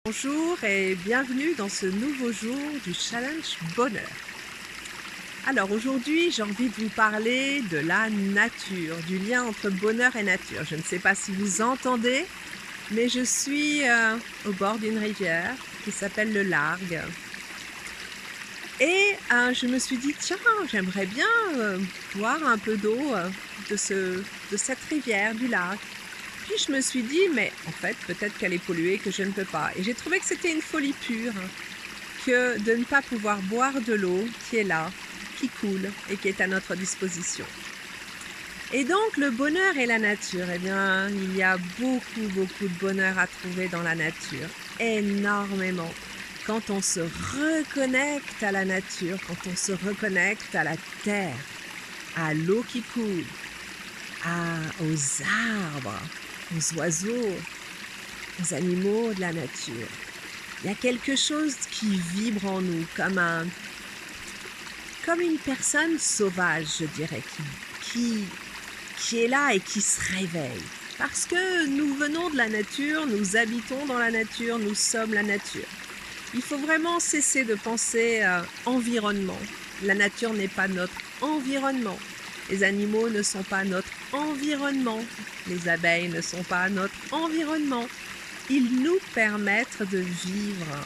Bonjour et bienvenue dans ce nouveau jour du challenge bonheur. Alors aujourd'hui, j'ai envie de vous parler de la nature, du lien entre bonheur et nature. Je ne sais pas si vous entendez, mais je suis au bord d'une rivière qui s'appelle le Largue. Et je me suis dit, tiens, j'aimerais bien boire un peu d'eau de cette rivière, du Largue. Puis je me suis dit, mais en fait, peut-être qu'elle est polluée, que je ne peux pas. Et j'ai trouvé que c'était une folie pure que de ne pas pouvoir boire de l'eau qui est là, qui coule et qui est à notre disposition. Et donc, le bonheur et la nature, eh bien, il y a beaucoup de bonheur à trouver dans la nature. Énormément. Quand on se reconnecte à la nature, quand on se reconnecte à la terre, à l'eau qui coule, aux arbres, aux oiseaux, aux animaux de la nature. Il y a quelque chose qui vibre en nous, comme une personne sauvage, je dirais, qui est là et qui se réveille. Parce que nous venons de la nature, nous habitons dans la nature, nous sommes la nature. Il faut vraiment cesser de penser environnement. La nature n'est pas notre environnement. Les animaux ne sont pas notre environnement. Les abeilles ne sont pas notre environnement. Ils nous permettent de vivre.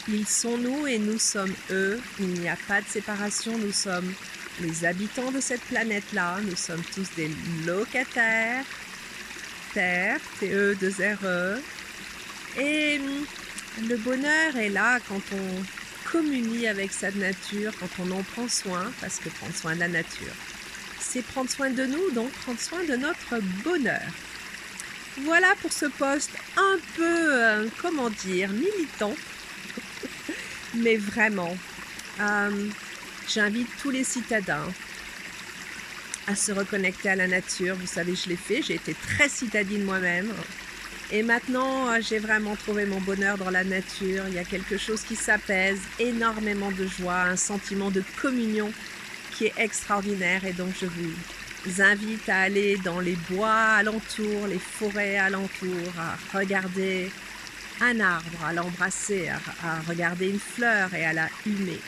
Ils sont nous et nous sommes eux. Il n'y a pas de séparation. Nous sommes les habitants de cette planète-là. Nous sommes tous des locataires. Terre, T-E-2-R-E. Et le bonheur est là quand on communie avec sa nature, quand on en prend soin, parce que prendre soin de la nature, c'est prendre soin de nous, donc prendre soin de notre bonheur. Voilà pour ce post un peu, militant, mais vraiment, j'invite tous les citadins à se reconnecter à la nature. Vous savez, je l'ai fait, j'ai été très citadine moi-même. Et maintenant, j'ai vraiment trouvé mon bonheur dans la nature. Il y a quelque chose qui s'apaise, énormément de joie, un sentiment de communion qui est extraordinaire. Et donc, je vous invite à aller dans les bois alentours, les forêts alentours, à regarder un arbre, à l'embrasser, à regarder une fleur et à la humer.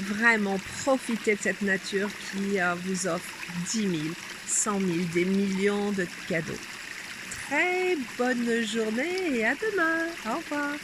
Vraiment profiter de cette nature qui vous offre 10 000, 100 000, des millions de cadeaux. Très bonne journée et à demain. Au revoir.